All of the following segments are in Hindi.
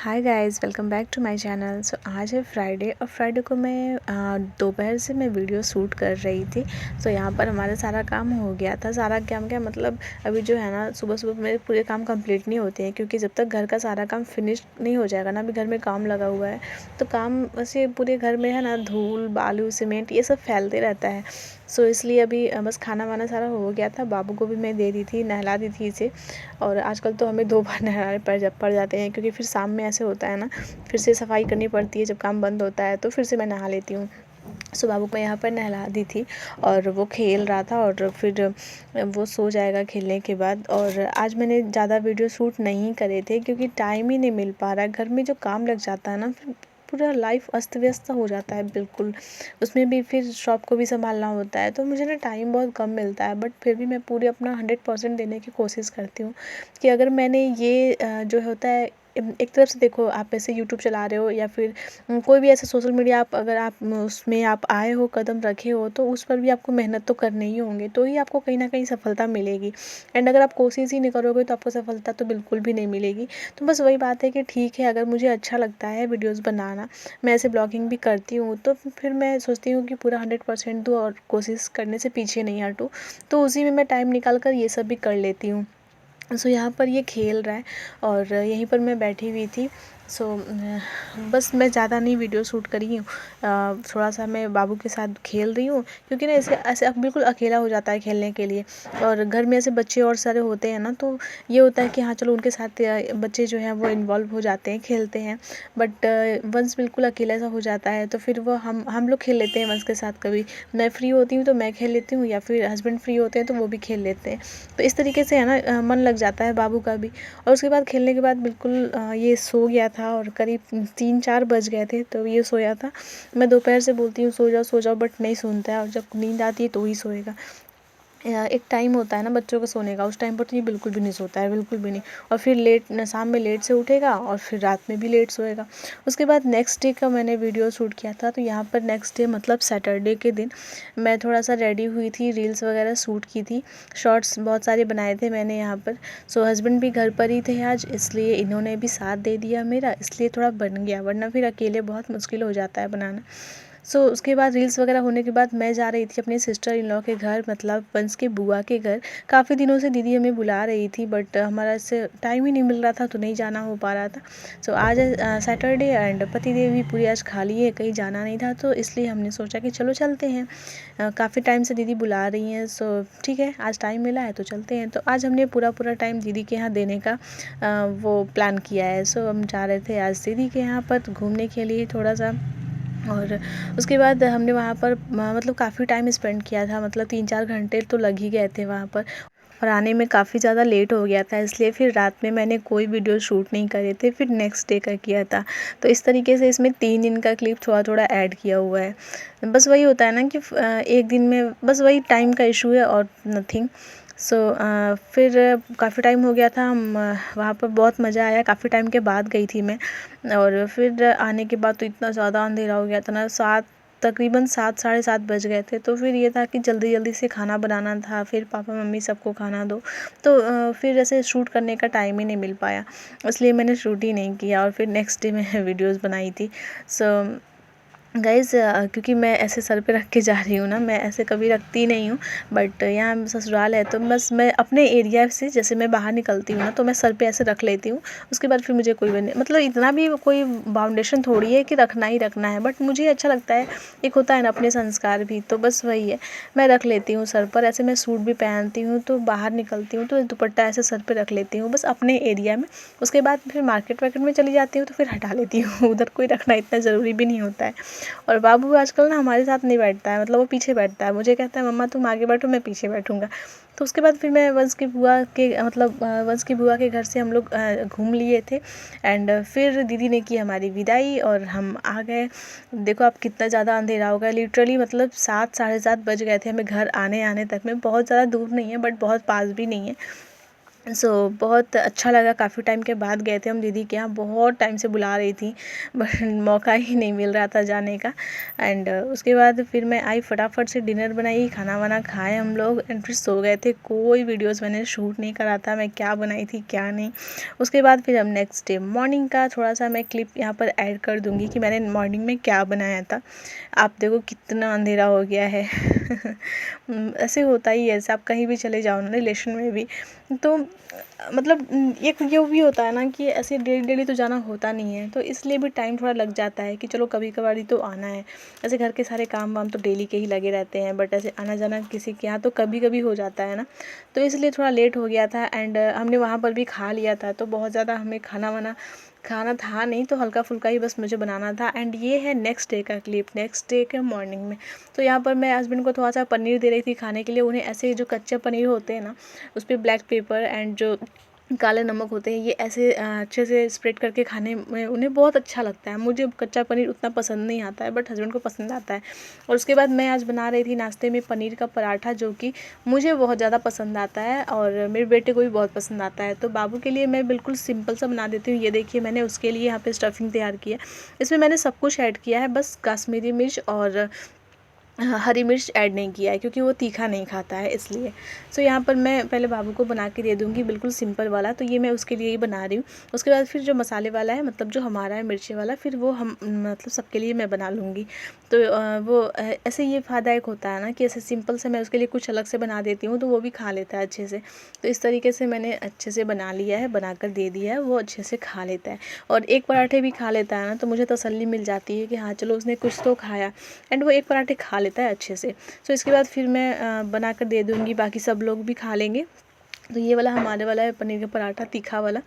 Hi guys, welcome back to my channel. So आज है फ्राइडे और फ्राइडे को मैं दोपहर से मैं वीडियो शूट कर रही थी। सो यहाँ पर हमारा सारा काम हो गया था। सारा काम क्या मतलब अभी जो है ना, सुबह सुबह मेरे पूरे काम कंप्लीट नहीं होते हैं, क्योंकि जब तक घर का सारा काम फिनिश नहीं हो जाएगा ना, अभी घर में काम लगा हुआ है तो काम वैसे पूरे घर में है ना, धूल बालू सीमेंट ये सब फैलते रहता है। सो इसलिए अभी बस खाना वाना सारा हो गया था। बाबू को भी मैं दे दी थी, नहला दी थी इसे। और आजकल तो हमें 2 बार नहलाने पड़ जाते हैं, क्योंकि फिर शाम में ऐसे होता है ना, फिर से सफाई करनी पड़ती है। जब काम बंद होता है तो फिर से मैं नहा लेती हूँ। सो बाबू को यहाँ पर नहला दी थी और वो खेल रहा था, और फिर वो सो जाएगा खेलने के बाद। और आज मैंने ज़्यादा वीडियो शूट नहीं करे थे, क्योंकि टाइम ही नहीं मिल पा रहा है। घर में जो काम लग जाता है ना, फिर पूरा लाइफ अस्त व्यस्त हो जाता है बिल्कुल। उसमें भी फिर शॉप को भी संभालना होता है, तो मुझे ना टाइम बहुत कम मिलता है। बट फिर भी मैं पूरे अपना 100% देने की कोशिश करती हूँ कि अगर मैंने ये जो होता है, एक तरफ से देखो, आप ऐसे यूट्यूब चला रहे हो या फिर कोई भी ऐसा सोशल मीडिया, आप अगर आप उसमें आप आए हो, कदम रखे हो, तो उस पर भी आपको मेहनत तो करने ही होंगे, तो ही आपको कहीं ना कहीं सफलता मिलेगी। एंड अगर आप कोशिश ही नहीं करोगे तो आपको सफलता तो बिल्कुल भी नहीं मिलेगी। तो बस वही बात है कि ठीक है, अगर मुझे अच्छा लगता है वीडियोज़ बनाना, मैं ऐसे ब्लॉगिंग भी करती हूँ, तो फिर मैं सोचती हूँ कि पूरा 100% दूँ और कोशिश करने से पीछे नहीं हटूँ। तो उसी में मैं टाइम निकाल कर ये सब भी कर लेती हूँ। सो यहाँ पर ये खेल रहा है और यहीं पर मैं बैठी हुई थी। सो बस मैं ज़्यादा नहीं वीडियो शूट करी हूँ। थोड़ा सा मैं बाबू के साथ खेल रही हूँ, क्योंकि ना ऐसे ऐसे अब बिल्कुल अकेला हो जाता है खेलने के लिए। और घर में ऐसे बच्चे और सारे होते हैं ना, तो ये होता है कि हाँ चलो उनके साथ बच्चे जो हैं वो इन्वॉल्व हो जाते हैं, खेलते हैं। बट वंस बिल्कुल अकेला सा हो जाता है तो फिर वो हम लोग खेल लेते हैं वंस के साथ। कभी मैं फ्री होती हूँ तो मैं खेल लेती हूँ, या फिर हस्बैंड फ्री होते हैं तो वो भी खेल लेते हैं। तो इस तरीके से है ना, मन लग जाता है बाबू का भी। और उसके बाद खेलने के बाद बिल्कुल ये सो गया था, और करीब 3-4 बज गए थे तो ये सोया था। मैं दोपहर से बोलती हूँ सो जाओ बट नहीं सुनता है, और जब नींद आती है तो ही सोएगा। एक टाइम होता है ना बच्चों को सोने का, उस टाइम पर तो ये बिल्कुल भी नहीं सोता है, बिल्कुल भी नहीं। और फिर शाम में लेट से उठेगा और फिर रात में भी लेट सोएगा। उसके बाद नेक्स्ट डे का मैंने वीडियो शूट किया था। तो यहाँ पर नेक्स्ट डे मतलब सैटरडे के दिन मैं थोड़ा सा रेडी हुई थी, रील्स वगैरह शूट की थी, शॉर्ट्स बहुत सारे बनाए थे मैंने यहाँ पर। सो हस्बैंड भी घर पर ही थे आज, इसलिए इन्होंने भी साथ दे दिया मेरा, इसलिए थोड़ा बन गया, वरना फिर अकेले बहुत मुश्किल हो जाता है बनाना। सो उसके बाद रील्स वगैरह होने के बाद मैं जा रही थी अपनी सिस्टर इन लॉ के घर, मतलब वंश के बुआ के घर। काफ़ी दिनों से दीदी हमें बुला रही थी, बट हमारा इससे टाइम ही नहीं मिल रहा था, तो नहीं जाना हो पा रहा था। सो आज सैटरडे एंड पति देव भी पूरी आज खाली है, कहीं जाना नहीं था, तो इसलिए हमने सोचा कि चलो चलते हैं। काफ़ी टाइम से दीदी बुला रही हैं, सो ठीक है आज टाइम मिला है तो चलते हैं। तो आज हमने पूरा पूरा टाइम दीदी के यहाँ देने का वो प्लान किया है। सो हम जा रहे थे आज दीदी के यहाँ पर घूमने के लिए थोड़ा सा। और उसके बाद हमने वहाँ पर मतलब काफ़ी टाइम स्पेंड किया था, मतलब 3-4 घंटे तो लग ही गए थे वहाँ पर। और आने में काफ़ी ज़्यादा लेट हो गया था, इसलिए फिर रात में मैंने कोई वीडियो शूट नहीं करे थे, फिर नेक्स्ट डे का किया था। तो इस तरीके से इसमें 3 दिन का क्लिप थोड़ा थोड़ा ऐड किया हुआ है। बस वही होता है ना कि एक दिन में बस वही टाइम का इशू है और नथिंग। सो फिर काफ़ी टाइम हो गया था, हम वहाँ पर बहुत मज़ा आया, काफ़ी टाइम के बाद गई थी मैं। और फिर आने के बाद तो इतना ज़्यादा अंधेरा हो गया था ना, तकरीबन 7 साढ़े 7 बज गए थे। तो फिर ये था कि जल्दी जल्दी से खाना बनाना था, फिर पापा मम्मी सबको खाना दो। तो फिर ऐसे शूट करने का टाइम ही नहीं मिल पाया, इसलिए मैंने शूट ही नहीं किया। और फिर नेक्स्ट डे मैं वीडियोज़ बनाई थी। सो गाइज़ क्योंकि मैं ऐसे सर पे रख के जा रही हूँ ना, मैं ऐसे कभी रखती नहीं हूँ। बट यहाँ ससुराल है तो बस मैं अपने एरिया से जैसे मैं बाहर निकलती हूँ ना, तो मैं सर पे ऐसे रख लेती हूँ। उसके बाद फिर मुझे कोई भी नहीं, मतलब इतना भी कोई बाउंडेशन थोड़ी है कि रखना ही रखना है, बट मुझे अच्छा लगता है। एक होता है ना अपने संस्कार भी, तो बस वही है, मैं रख लेती हूँ सर पर। ऐसे मैं सूट भी पहनती हूँ तो बाहर निकलती हूँ तो दुपट्टा ऐसे सर पे रख लेती हूँ, बस अपने एरिया में। उसके बाद फिर मार्केट वार्केट में चली जाती हूँ तो फिर हटा लेती हूँ उधर कोई रखना इतना ज़रूरी भी नहीं होता है। और बाबू आजकल ना हमारे साथ नहीं बैठता है, मतलब वो पीछे बैठता है, मुझे कहता है मम्मा तुम आगे बैठो मैं पीछे बैठूंगा। तो उसके बाद फिर मैं वंश की बुआ के मतलब वंश की बुआ के घर से हम लोग घूम लिए थे। एंड फिर दीदी ने की हमारी विदाई और हम आ गए। देखो आप कितना ज़्यादा अंधेरा हो गया, लिटरली मतलब 7 साढ़े 7 बज गए थे हमें घर आने आने तक में। बहुत ज़्यादा दूर नहीं है बट बहुत पास भी नहीं है। बहुत अच्छा लगा। काफ़ी टाइम के बाद गए थे हम दीदी के यहाँ, बहुत टाइम से बुला रही थी बट मौका ही नहीं मिल रहा था जाने का। एंड उसके बाद फिर मैं आई, फटाफट से डिनर बनाई, खाना वाना खाए हम लोग एंड फिर सो गए थे। कोई वीडियोस मैंने शूट नहीं करा था, मैं क्या बनाई थी क्या नहीं। उसके बाद फिर हम नेक्स्ट डे मॉर्निंग का थोड़ा सा मैं क्लिप यहाँ पर ऐड कर दूँगी कि मैंने मॉर्निंग में क्या बनाया था। आप देखो कितना अंधेरा हो गया है ऐसे होता ही है, ऐसे आप कहीं भी चले जाओ ना रिलेशन में भी, तो मतलब एक ये भी होता है ना कि ऐसे डेली डेली तो जाना होता नहीं है, तो इसलिए भी टाइम थोड़ा लग जाता है कि चलो कभी कभार ही तो आना है। ऐसे घर के सारे काम वाम तो डेली के ही लगे रहते हैं, बट ऐसे आना जाना किसी के यहाँ तो कभी कभी हो जाता है ना, तो इसलिए थोड़ा लेट हो गया था। एंड हमने वहाँ पर भी खा लिया था, तो बहुत ज़्यादा हमें खाना वाना खाना था नहीं, तो हल्का फुल्का ही बस मुझे बनाना था। एंड ये है नेक्स्ट डे का क्लिप, नेक्स्ट डे के मॉर्निंग में। तो यहाँ पर मैं हस्बैंड को थोड़ा सा पनीर दे रही थी खाने के लिए। उन्हें ऐसे जो कच्चे पनीर होते हैं ना, उस पर ब्लैक पेपर एंड जो काले नमक होते हैं, ये ऐसे अच्छे से स्प्रेड करके खाने में उन्हें बहुत अच्छा लगता है। मुझे कच्चा पनीर उतना पसंद नहीं आता है, बट हस्बैंड को पसंद आता है। और उसके बाद मैं आज बना रही थी नाश्ते में पनीर का पराठा, जो कि मुझे बहुत ज़्यादा पसंद आता है और मेरे बेटे को भी बहुत पसंद आता है। तो बाबू के लिए मैं बिल्कुल सिंपल सा बना देती हूँ। ये देखिए, मैंने उसके लिए यहाँ पे स्टफिंग तैयार की है। इसमें मैंने सब कुछ ऐड किया है, बस कश्मीरी मिर्च और हरी मिर्च ऐड नहीं किया है, क्योंकि वो तीखा नहीं खाता है इसलिए। सो यहाँ पर मैं पहले बाबू को बना के दे दूँगी बिल्कुल सिंपल वाला, तो ये मैं उसके लिए ही बना रही हूँ। उसके बाद फिर जो मसाले वाला है, मतलब जो हमारा है मिर्ची वाला, फिर वो हम मतलब सबके लिए मैं बना लूँगी। तो ऐसे ये फ़ायदायक होता है ना कि ऐसे सिंपल से मैं उसके लिए कुछ अलग से बना देती हूँ, तो वो भी खा लेता है अच्छे से। तो इस तरीके से मैंने अच्छे से बना लिया है, बनाकर दे दिया है, वो अच्छे से खा लेता है। और एक पराठे भी खा लेता है ना, तो मुझे तसल्ली मिल जाती है कि हाँ चलो उसने कुछ तो खाया, एंड वो एक पराठे खा लेता है अच्छे से। सो इसके बाद फिर मैं बना कर दे दूँगी, बाकी सब लोग भी खा लेंगे। तो ये वाला हमारे वाला है पनीर का पराठा, तीखा वाला।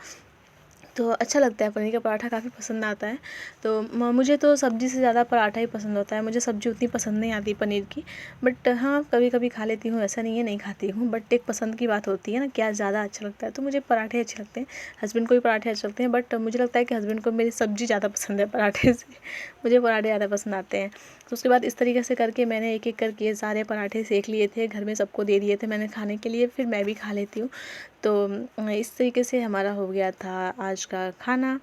तो अच्छा लगता है, पनीर का पराठा काफ़ी पसंद आता है। तो मुझे तो सब्ज़ी से ज़्यादा पराठा ही पसंद होता है। मुझे सब्ज़ी उतनी पसंद नहीं आती पनीर की, बट हाँ कभी कभी खा लेती हूँ, ऐसा नहीं है नहीं खाती हूँ। बट एक पसंद की बात होती है ना, क्या ज़्यादा अच्छा लगता है। तो मुझे पराठे अच्छे लगते हैं, हस्बैंड को भी पराठे अच्छे लगते हैं, बट मुझे लगता है कि हस्बैंड को मेरी सब्ज़ी ज़्यादा पसंद है पराठे से मुझे पराठे ज़्यादा पसंद आते हैं। तो उसके बाद इस तरीके से करके मैंने एक एक करके सारे पराठे सेक लिए थे, घर में सबको दे दिए थे मैंने खाने के लिए, फिर मैं भी खा लेती हूँ। तो इस तरीके से हमारा हो गया था आज का खाना।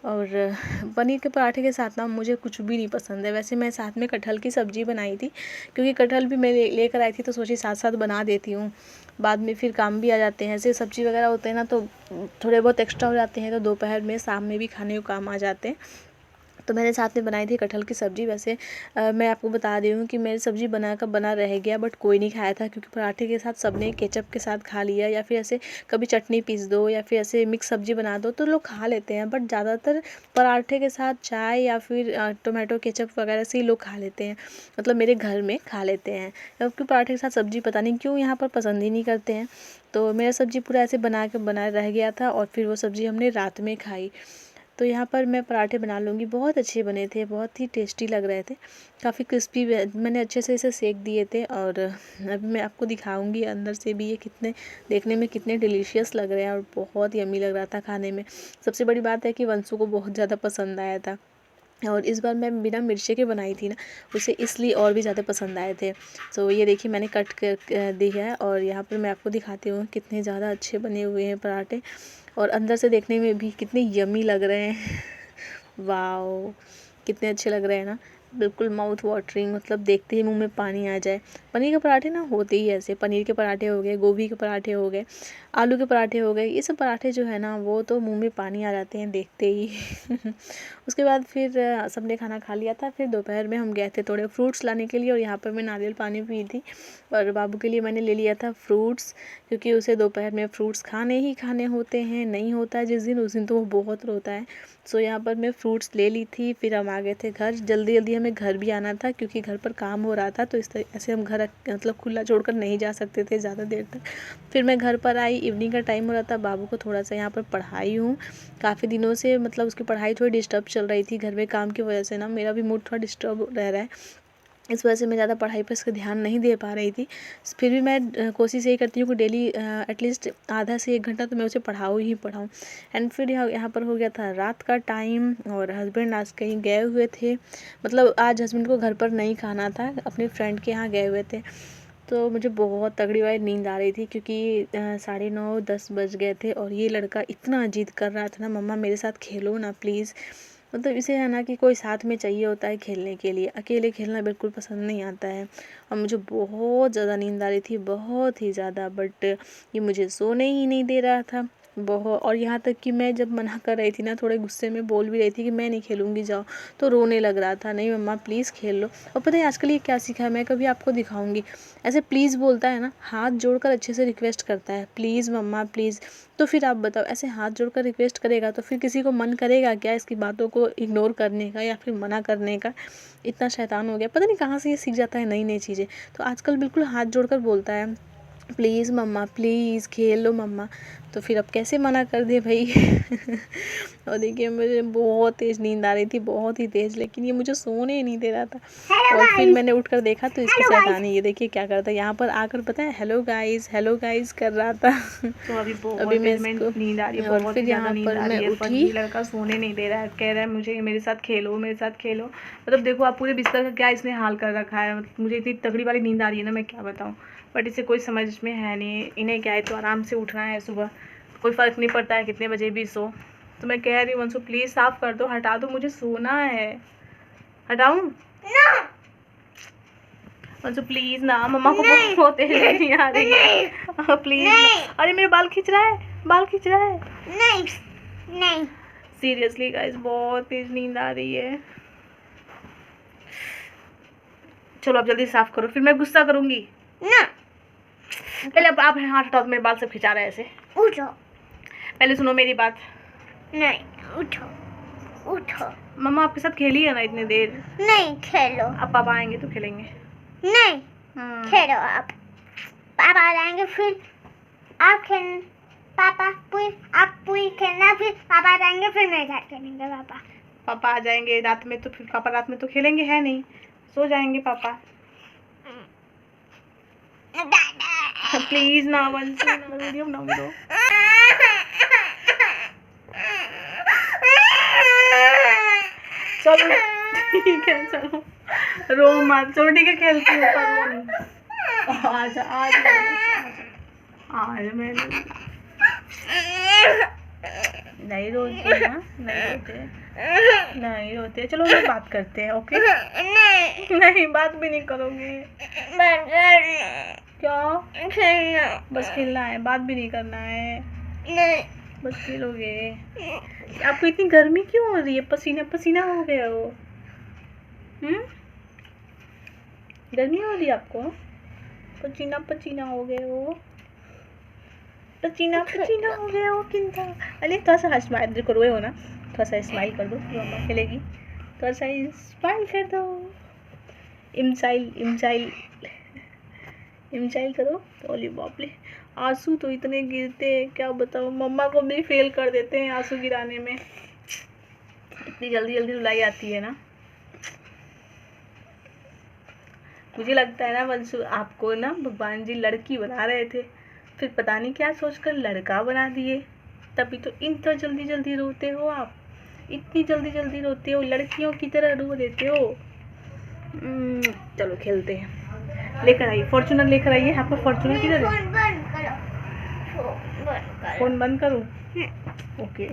और पनीर के पराठे के साथ ना मुझे कुछ भी नहीं पसंद है। वैसे मैं साथ में कटहल की सब्ज़ी बनाई थी, क्योंकि कटहल भी मैं लेकर आई थी, तो सोची साथ साथ बना देती हूँ, बाद में फिर काम भी आ जाते हैं। ऐसे सब्ज़ी वगैरह होते हैं ना, तो थोड़े बहुत एक्स्ट्रा हो जाते हैं, तो दोपहर में शाम में भी खाने को काम आ जाते हैं। तो मैंने साथ में बनाई थी कटहल की सब्ज़ी। वैसे मैं आपको बता रही हूँ कि मेरी सब्ज़ी बना रह गया, बट कोई नहीं खाया था, क्योंकि पराठे के साथ सबने केचप के साथ खा लिया, या फिर ऐसे कभी चटनी पीस दो या फिर ऐसे मिक्स सब्ज़ी बना दो तो लोग खा लेते हैं। बट ज़्यादातर पराठे के साथ चाय या फिर टोमेटो केचप वगैरह से ही लोग खा लेते हैं, मतलब मेरे घर में खा लेते हैं। क्योंकि पराठे के साथ सब्ज़ी पता नहीं क्यों यहाँ पर पसंद ही नहीं करते हैं। तो मेरा सब्ज़ी पूरा ऐसे बना रह गया था, और फिर वो सब्ज़ी हमने रात में खाई। तो यहाँ पर मैं पराठे बना लूँगी। बहुत अच्छे बने थे, बहुत ही टेस्टी लग रहे थे, काफ़ी क्रिस्पी मैंने अच्छे से इसे सेक दिए थे। और अभी मैं आपको दिखाऊंगी अंदर से भी ये कितने देखने में कितने डिलीशियस लग रहे हैं, और बहुत यम्मी लग रहा था खाने में। सबसे बड़ी बात है कि वंशु को बहुत ज़्यादा पसंद आया था, और इस बार मैं बिना मिर्ची के बनाई थी ना, उसे इसलिए और भी ज़्यादा पसंद आए थे। सो ये देखिए मैंने कट कर दिया है, और यहाँ पर मैं आपको दिखाती हूँ कितने ज़्यादा अच्छे बने हुए हैं पराठे, और अंदर से देखने में भी कितने यम्मी लग रहे हैं वाओ, कितने अच्छे लग रहे हैं ना, बिल्कुल माउथ वाटरिंग, मतलब देखते ही मुंह में पानी आ जाए। पनीर के पराठे ना होते ही ऐसे, पनीर के पराठे हो गए, गोभी के पराठे हो गए, आलू के पराठे हो गए, ये सब पराठे जो है ना, वो तो मुंह में पानी आ जाते हैं देखते ही उसके बाद फिर सबने खाना खा लिया था। फिर दोपहर में हम गए थे थोड़े फ्रूट्स लाने के लिए, और यहाँ पर मैं नारियल पानी पी थी, और बाबू के लिए मैंने ले लिया था फ्रूट्स, क्योंकि उसे दोपहर में फ्रूट्स खाने ही खाने होते हैं। नहीं होता है जिस दिन, उस दिन तो वो बहुत रोता है। सो यहाँ पर मैं फ्रूट्स ले ली थी, फिर हम आ गए थे घर। जल्दी जल्दी हमें घर भी आना था, क्योंकि घर पर काम हो रहा था, तो इस तरह ऐसे हम घर मतलब खुला छोड़कर नहीं जा सकते थे ज़्यादा देर तक। फिर मैं घर पर आई, इवनिंग का टाइम हो रहा था, बाबू को थोड़ा सा यहाँ पर पढ़ाई हूँ। काफ़ी दिनों से मतलब उसकी पढ़ाई थोड़ी डिस्टर्ब चल रही थी, घर में काम की वजह से ना मेरा भी मूड थोड़ा डिस्टर्ब रह रहा है, इस वजह से मैं ज़्यादा पढ़ाई पर इसका ध्यान नहीं दे पा रही थी। फिर भी मैं कोशिश यही करती हूँ कि डेली एटलीस्ट आधा से 1 घंटा तो मैं उसे पढ़ाऊँ ही पढ़ाऊँ। एंड फिर यहाँ पर हो गया था रात का टाइम, और हस्बैंड आज कहीं गए हुए थे, मतलब आज हस्बैंड को घर पर नहीं खाना था, अपने फ्रेंड के यहाँ गए हुए थे। तो मुझे बहुत तगड़ी वाली नींद आ रही थी क्योंकि 9:30-10 बज गए थे और ये लड़का इतना जिद कर रहा था ना, मम्मा मेरे साथ खेलो ना प्लीज़। मतलब इसे है ना कि कोई साथ में चाहिए होता है खेलने के लिए, अकेले खेलना बिल्कुल पसंद नहीं आता है। और मुझे बहुत ज़्यादा नींद आ रही थी, बहुत ही ज़्यादा, बट ये मुझे सोने ही नहीं दे रहा था बहुत। और यहाँ तक कि मैं जब मना कर रही थी ना, थोड़े गुस्से में बोल भी रही थी कि मैं नहीं खेलूँगी जाओ, तो रोने लग रहा था, नहीं मम्मा प्लीज़ खेल लो। और पता है आजकल ये क्या सीखा है, मैं कभी आपको दिखाऊंगी। ऐसे प्लीज़ बोलता है ना, हाथ जोड़कर अच्छे से रिक्वेस्ट करता है, प्लीज़ मम्मा प्लीज़। तो फिर आप बताओ, ऐसे हाथ जोड़कर रिक्वेस्ट करेगा तो फिर किसी को मन करेगा क्या इसकी बातों को इग्नोर करने का या फिर मना करने का। इतना शैतान हो गया, पता नहीं कहाँ से ये सीख जाता है नई नई चीज़ें। तो आजकल बिल्कुल हाथ जोड़कर बोलता है, प्लीज़ मम्मा प्लीज़ खेल लो मम्मा। तो फिर अब कैसे मना कर दे भाई। और देखिए मुझे बहुत तेज़ नींद आ रही थी, बहुत ही तेज़, लेकिन ये मुझे सोने ही नहीं दे रहा था। और फिर मैंने उठकर देखा तो इसकी शैतानी ये देखिए क्या करता है, यहाँ पर आकर पता है हेलो गाइस कर रहा था। तो अभी मैं इसको नींद आ रही है, और बहुत फिर ही यहाँ ज़्यादा नींद पर आ मैं रही है, पर उठी। ये लड़का सोने नहीं दे रहा है, कह रहा है मुझे मेरे साथ खेलो मेरे साथ खेलो। मतलब देखो आप पूरे बिस्तर का क्या इसने हाल कर रखा है। मतलब मुझे इतनी तगड़ी वाली नींद आ रही है ना, मैं क्या बताऊँ, बट इसे कोई समझ में है नहीं। इन्हें क्या है, तो आराम से उठना है सुबह, कोई फ़र्क नहीं पड़ता है कितने बजे भी सो। तो मैं कह रही हूँ वंशु प्लीज़ साफ़ कर दो, हटा दो, मुझे सोना है। हटाऊँ वंशु प्लीज़ ना, मम्मा को बहुत तेज नहीं आ रही है, प्लीज़। अरे मेरे बाल खींच रहा है, बाल खींच रहा है। नहीं सीरियसली गाइस, बहुत तेज नींद आ रही है। चलो अब जल्दी साफ करो, फिर मैं गुस्सा करूंगी ना। पहले अब आप हाथ हटाओ, मेरे बाल सब खिंचा रहे हैं ऐसे। उठो, पहले सुनो मेरी बात। नहीं उठो मम्मा आपके साथ खेली है ना इतनी देर। नहीं खेलो, अब पापा आएंगे तो खेलेंगे। नहीं खेलो, आप पापा आ जाएंगे फिर आप खेल, आप पूरी खेलना, फिर पापा आ जाएंगे फिर मेरे साथ खेलेंगे। पापा आ जाएंगे रात में, तो फिर पापा रात में तो खेलेंगे, है नहीं, सो जाएंगे पापा। प्लीज ना वंशु, ना वीडियो बनाओ दो। चलो ठीक है, चलो रो मत, चलो ठीक है खेलती हूँ, पर रो नहीं। आजा आजा आजा, मैं नहीं रोते ना, नहीं रोते। चलो हम बात करते हैं, ओके? नहीं बात भी नहीं करोगे क्या? बस खेलना है, बात भी नहीं करना है। नहीं बस खेलोगे। आपको इतनी गर्मी क्यों हो रही है, पसीना पसीना हो गया हो? गर्मी हो रही है आपको, पसीना पसीना हो गए हो, पसीना पसीना हो गया हो किंता। अरे थोड़ा सा स्माइल करो, हो ना, थोड़ा सा स्माइल कर दो, मम्मा खेलेगी, थोड़ा सा स्माइल कर दो, इमसाइल करो। तो अरे बाप रे, आंसू तो इतने गिरते हैं क्या बताओ, मम्मा को भी फेल कर देते हैं आंसू गिराने में, इतनी जल्दी जल्दी रुलाई आती है ना। मुझे लगता है ना वंशु, आपको ना भगवान जी लड़की बना रहे थे, फिर पता नहीं क्या सोचकर लड़का बना दिए, तभी तो इतना जल्दी जल्दी रोते हो आप, इतनी जल्दी जल्दी रोते हो, लड़कियों की तरह रो देते हो। चलो खेलते हैं, लेकर आइए फॉर्चूनर, लेकर आइए। यहाँ पर फॉर्चूनर किधर है? फोन बंद करूँ? ओके।